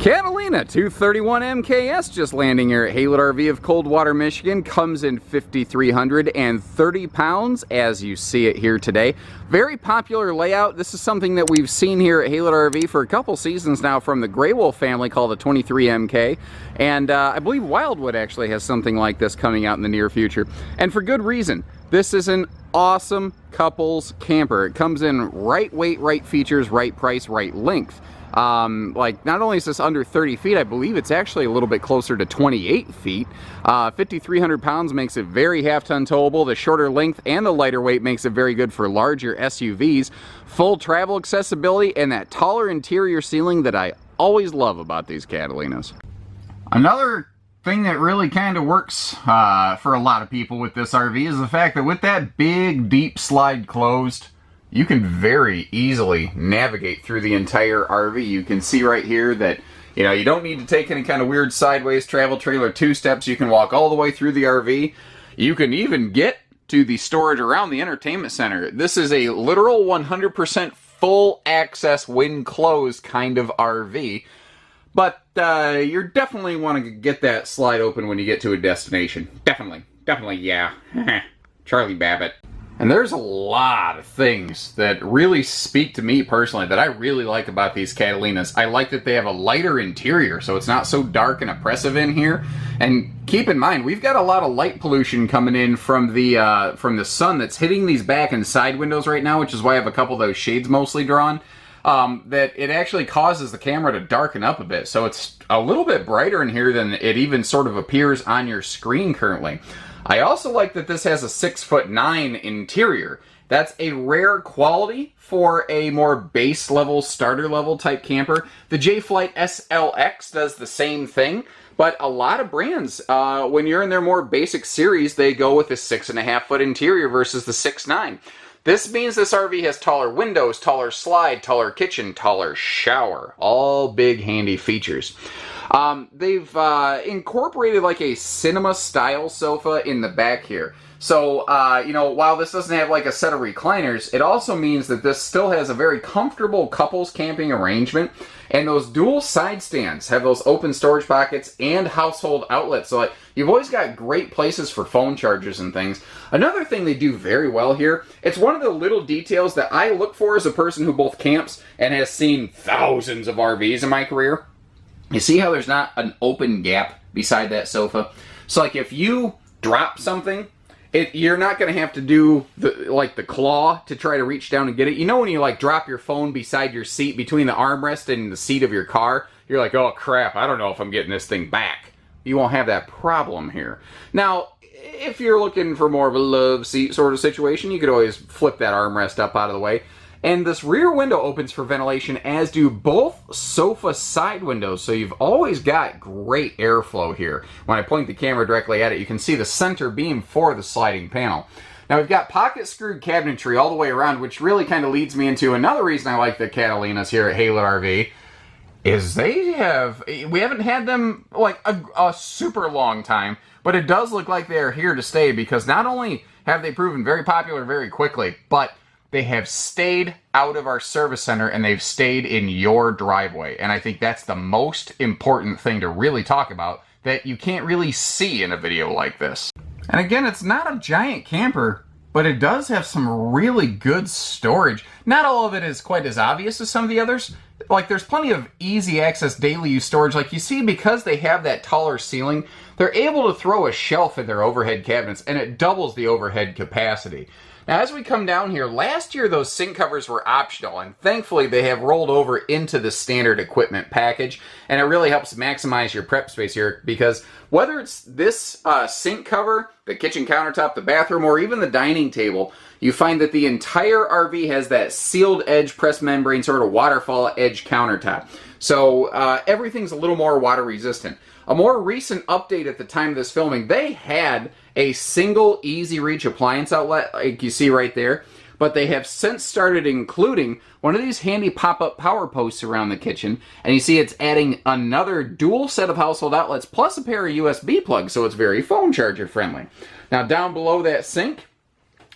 Catalina 231 MKS just landing here at Haylett RV of Coldwater, Michigan. Comes in 5,330 pounds as you see it here today. Very popular layout. This is something that we've seen here at Haylett RV for a couple seasons now from the Gray Wolf family called the 23MK. And I believe Wildwood actually has something like this coming out in the near future. And for good reason. This is an awesome couples camper. It comes in right weight, right features, right price, right length. Like, not only is this under 30 feet, I believe it's actually a little bit closer to 28 feet. 5,300 pounds makes it very half-ton towable. The shorter length and the lighter weight makes it very good for larger SUVs. Full travel accessibility and that taller interior ceiling that I always love about these Catalinas. Another thing that really kind of works for a lot of people with this RV is the fact that with that big, deep slide closed, you can very easily navigate through the entire RV. You can see right here that, you know, you don't need to take any kind of weird sideways travel trailer two-steps. You can walk all the way through the RV. You can even get to the storage around the entertainment center. This is a literal 100% full access when closed kind of RV. But you definitely want to get that slide open when you get to a destination. Definitely, yeah. Charlie Babbitt. And there's a lot of things that really speak to me personally that I really like about these Catalinas. I like that they have a lighter interior, so it's not so dark and oppressive in here. And keep in mind, we've got a lot of light pollution coming in from the sun that's hitting these back and side windows right now, which is why I have a couple of those shades mostly drawn. That it actually causes the camera to darken up a bit. So it's a little bit brighter in here than it even sort of appears on your screen currently. I also like that this has a 6'9" interior. That's a rare quality for a more base level, starter level type camper. The J-Flight SLX does the same thing, but a lot of brands, when you're in their more basic series, they go with a 6.5-foot interior versus the 6'9". This means this RV has taller windows, taller slide, taller kitchen, taller shower. All big handy features. They've incorporated like a cinema style sofa in the back here. So, you know, while this doesn't have like a set of recliners, it also means that this still has a very comfortable couples camping arrangement. And those dual side stands have those open storage pockets and household outlets. So like, you've always got great places for phone chargers and things. Another thing they do very well here, it's one of the little details that I look for as a person who both camps and has seen thousands of RVs in my career. You see how there's not an open gap beside that sofa? So like if you drop something, you're not going to have to do the claw to try to reach down and get it. You know when you like drop your phone beside your seat between the armrest and the seat of your car? You're like, oh crap, I don't know if I'm getting this thing back. You won't have that problem here. Now, if you're looking for more of a love seat sort of situation, you could always flip that armrest up out of the way. And this rear window opens for ventilation, as do both sofa side windows, so you've always got great airflow here. When I point the camera directly at it, you can see the center beam for the sliding panel. Now we've got pocket screwed cabinetry all the way around, which really kind of leads me into another reason I like the Catalinas here at Haylett RV, is we haven't had them like a super long time, but it does look like they are here to stay, because not only have they proven very popular very quickly, but they have stayed out of our service center and they've stayed in your driveway. And I think that's the most important thing to really talk about that you can't really see in a video like this. And again, it's not a giant camper, but it does have some really good storage. Not all of it is quite as obvious as some of the others. Like, there's plenty of easy access daily use storage. Like you see, because they have that taller ceiling, they're able to throw a shelf in their overhead cabinets and it doubles the overhead capacity. Now, as we come down here, last year those sink covers were optional, and thankfully they have rolled over into the standard equipment package, and it really helps maximize your prep space here, because whether it's this sink cover, the kitchen countertop, the bathroom, or even the dining table, you find that the entire RV has that sealed edge press membrane sort of waterfall edge countertop. So everything's a little more water resistant. A more recent update at the time of this filming, they had a single easy reach appliance outlet, like you see right there, but they have since started including one of these handy pop-up power posts around the kitchen, and you see it's adding another dual set of household outlets plus a pair of USB plugs, so it's very phone charger friendly. Now down below that sink,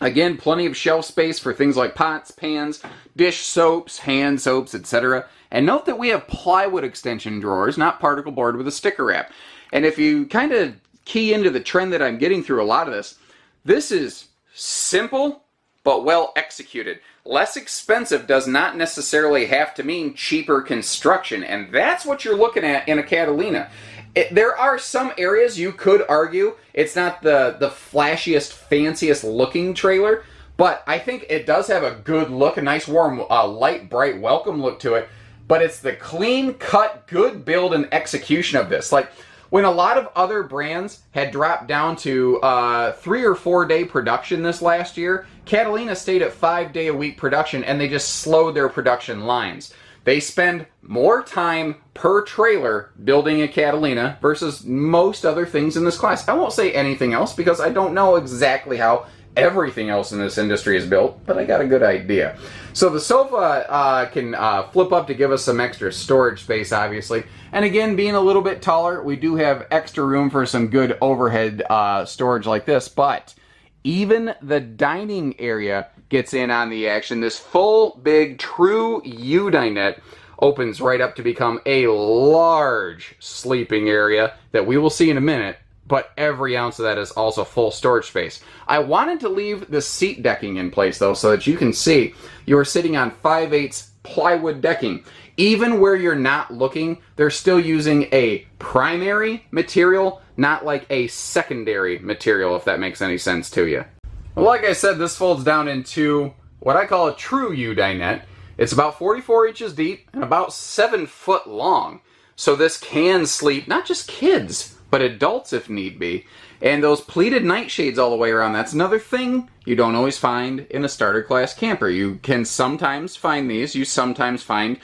again, plenty of shelf space for things like pots, pans, dish soaps, hand soaps, etc. And note that we have plywood extension drawers, not particle board with a sticker wrap. And if you kind of key into the trend that I'm getting through a lot of this is simple but well executed. Less expensive does not necessarily have to mean cheaper construction, and that's what you're looking at in a Catalina. There are some areas you could argue it's not the flashiest, fanciest looking trailer, but I think it does have a good look, a nice warm, light, bright, welcome look to it. But it's the clean cut, good build and execution of this. Like when a lot of other brands had dropped down to 3 or 4 day production this last year, Catalina stayed at 5 day a week production, and they just slowed their production lines. They spend more time per trailer building a Catalina versus most other things in this class. I won't say anything else because I don't know exactly how everything else in this industry is built, but I got a good idea. So the sofa can flip up to give us some extra storage space, obviously. And again, being a little bit taller, we do have extra room for some good overhead storage like this, but even the dining area gets in on the action. This full, big, true U-dinette opens right up to become a large sleeping area that we will see in a minute, but every ounce of that is also full storage space. I wanted to leave the seat decking in place, though, so that you can see you are sitting on 5/8 plywood decking. Even where you're not looking, they're still using a primary material, not like a secondary material, if that makes any sense to you. Well, like I said, this folds down into what I call a true U-dinette. It's about 44 inches deep and about 7 foot long. So this can sleep not just kids, but adults if need be. And those pleated nightshades all the way around, that's another thing you don't always find in a starter class camper. You can sometimes find these. You sometimes find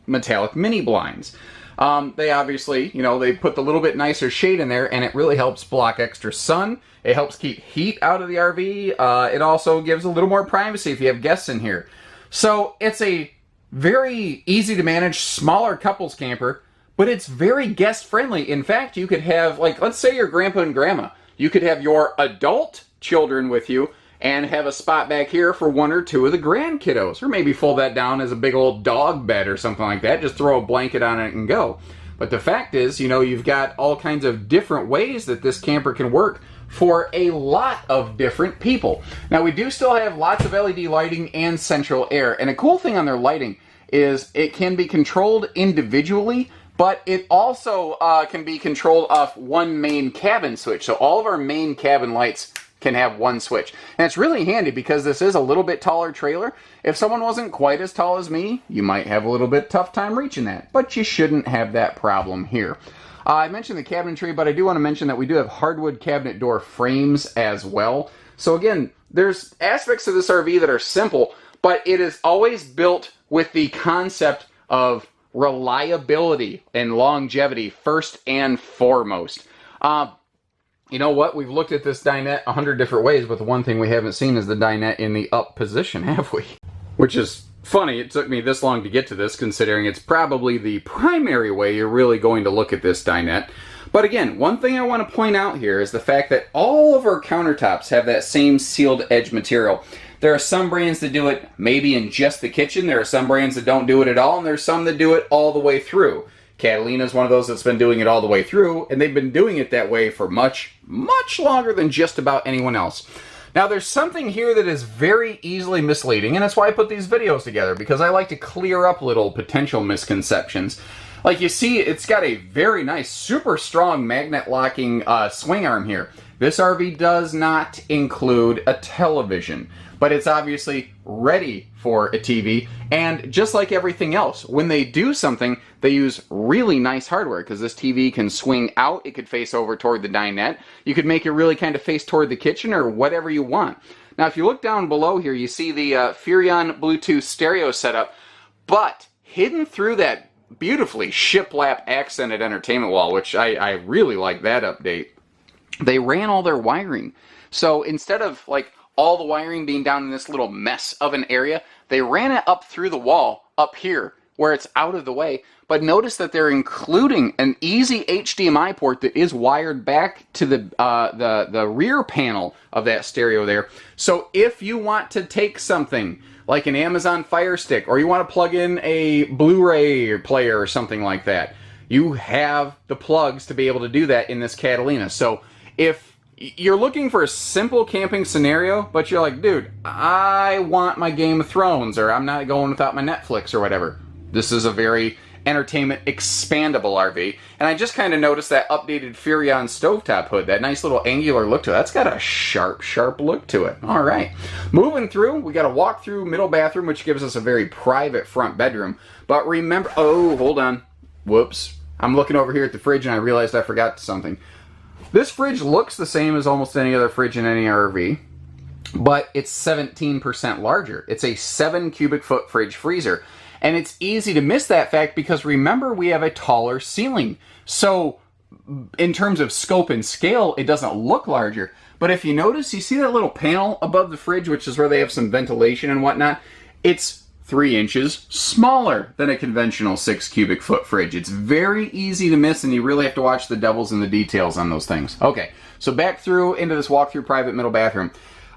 metallic mini blinds. They obviously, they put the little bit nicer shade in there, and it really helps block extra sun. It helps keep heat out of the RV. It also gives a little more privacy if you have guests in here. So it's a very easy to manage, smaller couples camper, but it's very guest friendly. In fact, you could have, let's say your grandpa and grandma. You could have your adult children with you and have a spot back here for 1 or 2 of the grandkiddos. Or maybe fold that down as a big old dog bed or something like that. Just throw a blanket on it and go. But the fact is, you've got all kinds of different ways that this camper can work for a lot of different people. Now, we do still have lots of LED lighting and central air. And a cool thing on their lighting is it can be controlled individually, but it also can be controlled off one main cabin switch. So all of our main cabin lights can have one switch. And it's really handy because this is a little bit taller trailer. If someone wasn't quite as tall as me, you might have a little bit tough time reaching that, but you shouldn't have that problem here. I mentioned the cabinetry, but I do want to mention that we do have hardwood cabinet door frames as well. So again, there's aspects of this RV that are simple, but it is always built with the concept of reliability and longevity first and foremost. You know what? We've looked at this dinette 100 different ways, but the one thing we haven't seen is the dinette in the up position, have we? Which is funny. It took me this long to get to this, considering it's probably the primary way you're really going to look at this dinette. But again, one thing I want to point out here is the fact that all of our countertops have that same sealed edge material. There are some brands that do it maybe in just the kitchen. There are some brands that don't do it at all, and there's some that do it all the way through. Catalina is one of those that's been doing it all the way through, and they've been doing it that way for much, much longer than just about anyone else. Now, there's something here that is very easily misleading, and that's why I put these videos together, because I like to clear up little potential misconceptions. Like you see, it's got a very nice, super strong magnet locking swing arm here. This RV does not include a television, but it's obviously ready for a TV. And just like everything else, when they do something, they use really nice hardware, because this TV can swing out. It could face over toward the dinette. You could make it really kind of face toward the kitchen or whatever you want. Now, if you look down below here, you see the Furrion Bluetooth stereo setup, but hidden through that beautifully shiplap accented entertainment wall, which I really like that update. They ran all their wiring. So instead of all the wiring being down in this little mess of an area, they ran it up through the wall up here where it's out of the way. But notice that they're including an easy HDMI port that is wired back to the rear panel of that stereo there. So if you want to take something like an Amazon Fire Stick, or you want to plug in a Blu-ray player or something like that, you have the plugs to be able to do that in this Catalina. So if you're looking for a simple camping scenario, but you're like, dude, I want my Game of Thrones, or I'm not going without my Netflix or whatever, this is a very entertainment expandable RV. And I just kind of noticed that updated Furrion stovetop hood, that nice little angular look to it. That's got a sharp look to it. All right, moving through, we got a walk through middle bathroom, which gives us a very private front bedroom. But remember, oh, hold on, whoops, I'm looking over here at the fridge and I realized I forgot something. This fridge looks the same as almost any other fridge in any RV, but it's 17% larger. It's a 7 cubic foot fridge freezer. And it's easy to miss that fact because remember, we have a taller ceiling. So in terms of scope and scale, it doesn't look larger. But if you notice, you see that little panel above the fridge, which is where they have some ventilation and whatnot? It's 3 inches smaller than a conventional 6 cubic foot fridge. It's very easy to miss, and you really have to watch the devils in the details on those things. Okay, so back through into this walk-through private middle bathroom.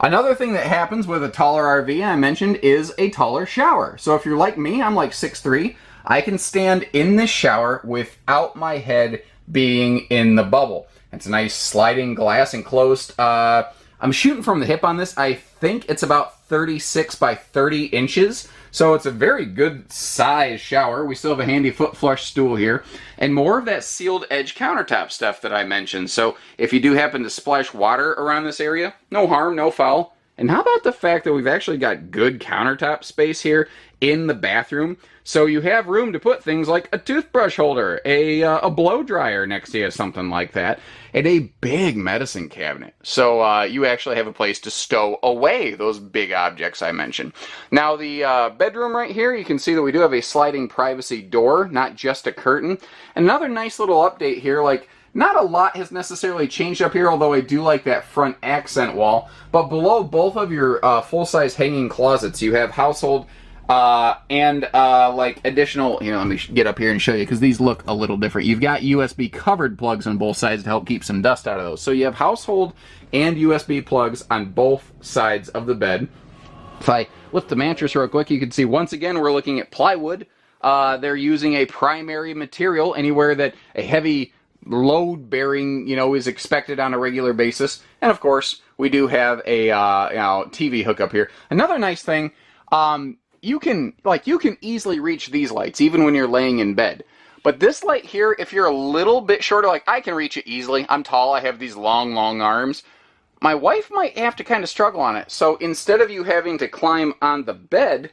Another thing that happens with a taller RV, I mentioned, is a taller shower. So if you're like me, I'm like 6'3", I can stand in this shower without my head being in the bubble. It's a nice sliding glass enclosed. I'm shooting from the hip on this. I think it's about 36 by 30 inches. So it's a very good size shower. We still have a handy foot flush stool here. And more of that sealed edge countertop stuff that I mentioned. So if you do happen to splash water around this area, no harm, no foul. And how about the fact that we've actually got good countertop space here in the bathroom? So you have room to put things like a toothbrush holder, a blow dryer next to you, something like that, and a big medicine cabinet. So you actually have a place to stow away those big objects I mentioned. Now the bedroom right here, you can see that we do have a sliding privacy door, not just a curtain. Another nice little update here, like, not a lot has necessarily changed up here, although I do like that front accent wall. But below both of your full-size hanging closets, you have household and like additional, let me get up here and show you, because these look a little different. You've got USB covered plugs on both sides to help keep some dust out of those. So you have household and USB plugs on both sides of the bed. If I lift the mattress real quick, you can see once again we're looking at plywood. They're using a primary material anywhere that a heavy load bearing, is expected on a regular basis. And of course, we do have a TV hookup here. Another nice thing, you can easily reach these lights even when you're laying in bed. But this light here, if you're a little bit shorter, like I can reach it easily. I'm tall, I have these long arms. My wife might have to kind of struggle on it. So instead of you having to climb on the bed,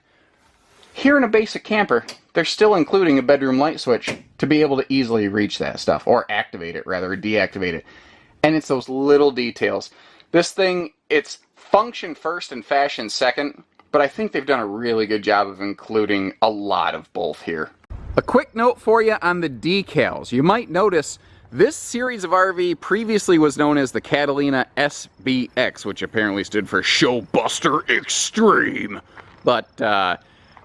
here in a basic camper, they're still including a bedroom light switch to be able to easily reach that stuff, or activate it rather, or deactivate it. And it's those little details. This thing, it's function first and fashion second, but I think they've done a really good job of including a lot of both here. A quick note for you on the decals. You might notice this series of RV previously was known as the Catalina SBX, which apparently stood for Showbuster Extreme. But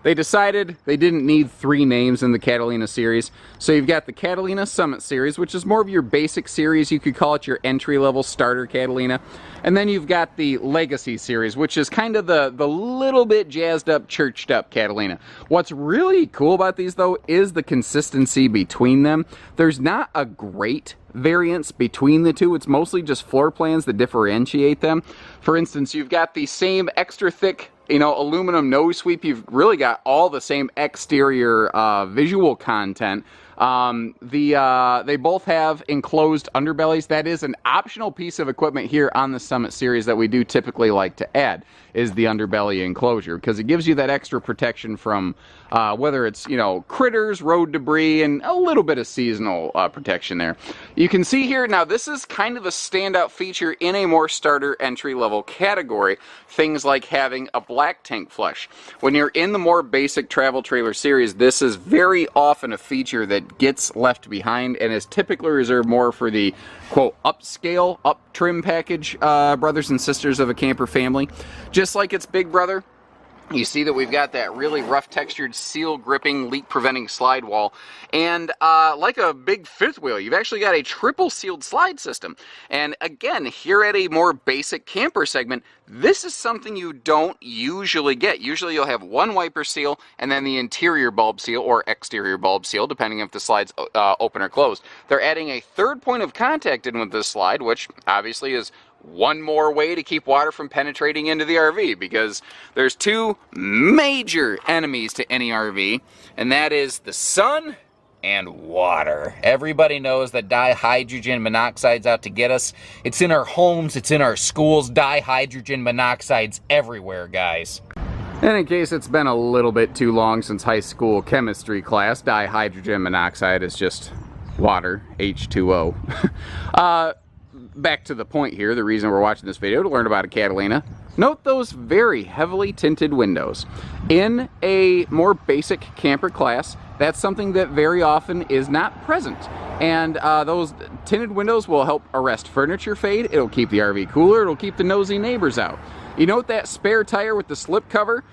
they decided they didn't need 3 names in the Catalina series. So you've got the Catalina Summit series, which is more of your basic series. You could call it your entry-level starter Catalina. And then you've got the Legacy series, which is kind of the little bit jazzed up, churched up Catalina. What's really cool about these, though, is the consistency between them. There's not a great variance between the two. It's mostly just floor plans that differentiate them. For instance, you've got the same extra thick aluminum nose sweep. You've really got all the same exterior visual content. They both have enclosed underbellies. That is an optional piece of equipment here on the Summit series that we do typically like to add, is the underbelly enclosure, because it gives you that extra protection from whether it's critters, road debris, and a little bit of seasonal protection there. You can see here now, this is kind of a standout feature in a more starter entry level category. Things like having a black tank flush. When you're in the more basic travel trailer series, this is very often a feature that gets left behind and is typically reserved more for the quote upscale, up trim package brothers and sisters of a camper family. Just like its big brother, You see that we've got that really rough textured seal gripping leak preventing slide wall, and like a big fifth wheel, you've actually got a triple sealed slide system. And again, here at a more basic camper segment, this is something you don't usually get. Usually you'll have one wiper seal and then the interior bulb seal or exterior bulb seal, depending if the slide's open or closed. They're adding a third point of contact in with this slide, which obviously is one more way to keep water from penetrating into the RV, because there's two major enemies to any RV, and that is the sun and water. Everybody knows that dihydrogen monoxide's out to get us. It's in our homes, it's in our schools. Dihydrogen monoxide's everywhere, guys. And in case it's been a little bit too long since high school chemistry class, dihydrogen monoxide is just water, H2O. Back to the point here, the reason we're watching this video, to learn about a Catalina. Note those very heavily tinted windows. In a more basic camper class, that's something that very often is not present. And those tinted windows will help arrest furniture fade, it'll keep the RV cooler, it'll keep the nosy neighbors out. You note that spare tire with the slip cover?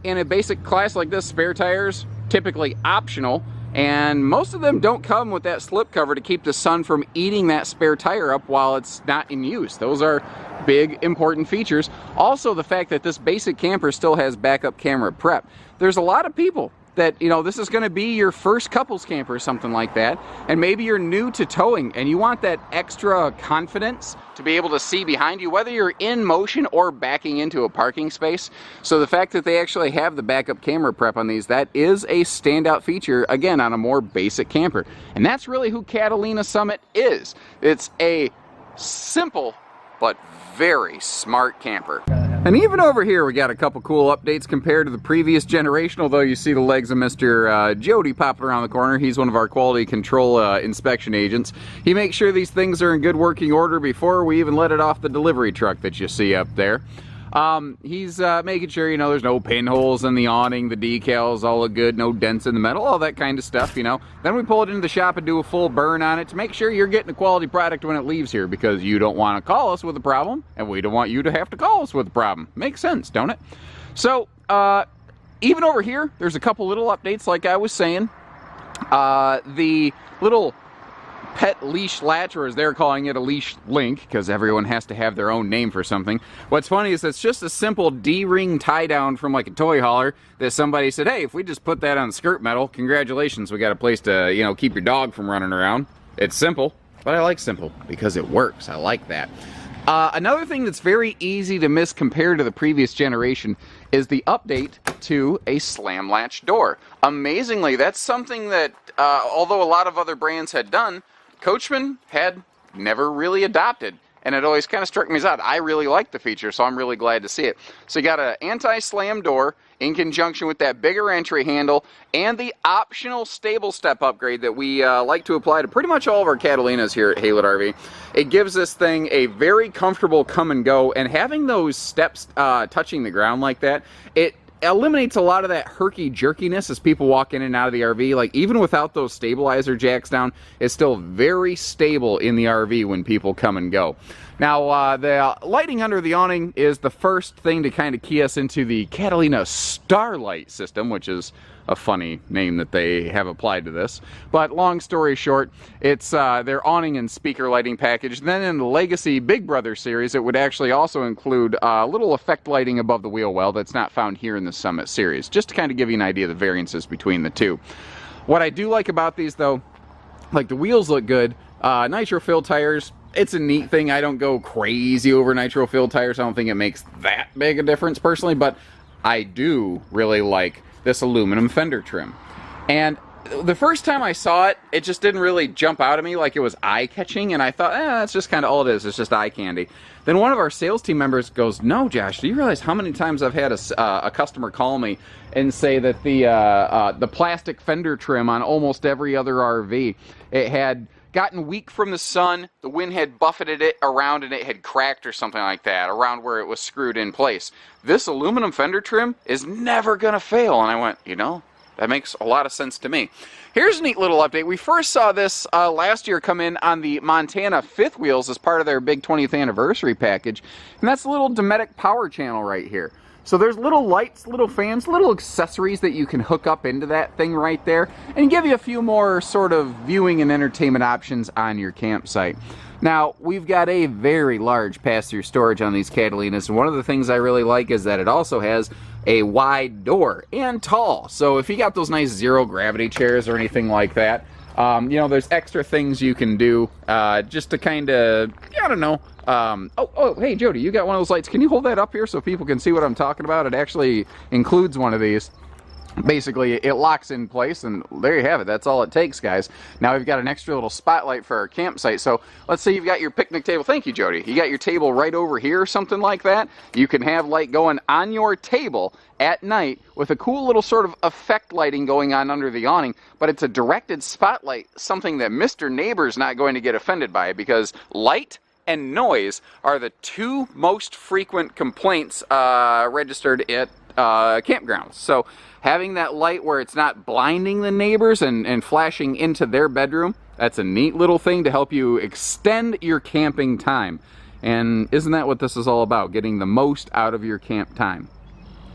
In a basic class like this, spare tires, typically optional, and most of them don't come with that slip cover to keep the sun from eating that spare tire up while it's not in use. Those are big, important features. Also, the fact that this basic camper still has backup camera prep. There's a lot of people that, you know, this is going to be your first couples camper or something like that, and maybe you're new to towing and you want that extra confidence to be able to see behind you, whether you're in motion or backing into a parking space. So the fact that they actually have the backup camera prep on these, that is a standout feature, again, on a more basic camper. And that's really who Catalina Summit is. It's a simple but very smart camper. And even over here we got a couple cool updates compared to the previous generation, although you see the legs of Mr. Jody popping around the corner. He's one of our quality control inspection agents. He makes sure these things are in good working order before we even let it off the delivery truck that you see up there. He's making sure, you know, there's no pinholes in the awning, the decals all look good, no dents in the metal, all that kind of stuff, you know. Then we pull it into the shop and do a full burn on it to make sure you're getting a quality product when it leaves here, because you don't want to call us with a problem, and we don't want you to have to call us with a problem. Makes sense, don't it? So, even over here, there's a couple little updates, like I was saying. The little pet leash latch, or as they're calling it, a leash link, because everyone has to have their own name for something. What's funny is it's just a simple D-ring tie down from like a toy hauler that somebody said, hey, if we just put that on skirt metal, congratulations, we got a place to, you know, keep your dog from running around. It's simple, but I like simple because it works. I like that. Another thing that's very easy to miss compared to the previous generation is the update to a slam latch door. Amazingly, that's something that, although a lot of other brands had done, Coachmen had never really adopted, and it always kind of struck me as odd. I really like the feature, so I'm really glad to see it. So you got an anti-slam door in conjunction with that bigger entry handle and the optional stable step upgrade that we like to apply to pretty much all of our Catalinas here at Haylett RV. It gives this thing a very comfortable come and go, and having those steps touching the ground like that, it eliminates a lot of that herky-jerkiness as people walk in and out of the RV. Like, even without those stabilizer jacks down, it's still very stable in the RV when people come and go. Now, the lighting under the awning is the first thing to kind of key us into the Catalina Starlight system, which is a funny name that they have applied to this. But long story short, it's their awning and speaker lighting package. Then in the Legacy Big Brother series, it would actually also include a little effect lighting above the wheel well that's not found here in the Summit series, just to kind of give you an idea of the variances between the two. What I do like about these, though, like, the wheels look good. Nitro-filled tires, it's a neat thing. I don't go crazy over nitro-filled tires. I don't think it makes that big a difference personally, but I do really like this aluminum fender trim. And the first time I saw it, it just didn't really jump out at me like it was eye-catching, and I thought, that's just kind of all it is. It's just eye candy. Then one of our sales team members goes, no, Josh, do you realize how many times I've had a customer call me and say that the plastic fender trim on almost every other RV, it had gotten weak from the sun, the wind had buffeted it around and it had cracked or something like that, around where it was screwed in place. This aluminum fender trim is never gonna fail. And I went, you know, that makes a lot of sense to me. Here's a neat little update. We first saw this last year come in on the Montana fifth wheels as part of their big 20th anniversary package, and that's a little Dometic power channel right here. So there's little lights, little fans, little accessories that you can hook up into that thing right there and give you a few more sort of viewing and entertainment options on your campsite. Now, we've got a very large pass-through storage on these Catalinas, and one of the things I really like is that it also has a wide door and tall. So if you got those nice zero-gravity chairs or anything like that, you know, there's extra things you can do just to kind of, I don't know. Oh, hey, Jody, you got one of those lights. Can you hold that up here so people can see what I'm talking about? It actually includes one of these. Basically, it locks in place, and there you have it. That's all it takes, guys. Now we've got an extra little spotlight for our campsite. So let's say you've got your picnic table. Thank you, Jody. You got your table right over here or something like that. You can have light going on your table at night with a cool little sort of effect lighting going on under the awning, but it's a directed spotlight, something that Mr. Neighbor's not going to get offended by, because light and noise are the two most frequent complaints registered at campgrounds. So having that light where it's not blinding the neighbors and flashing into their bedroom, that's a neat little thing to help you extend your camping time. And isn't that what this is all about? Getting the most out of your camp time.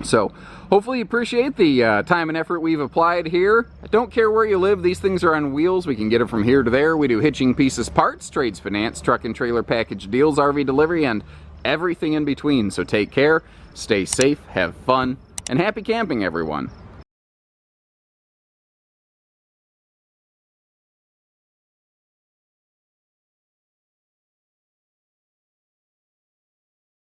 So hopefully you appreciate the time and effort we've applied here. I don't care where you live, these things are on wheels. We can get them from here to there. We do hitching, pieces, parts, trades, finance, truck and trailer package deals, RV delivery, and everything in between. So take care, stay safe, have fun, and happy camping, everyone.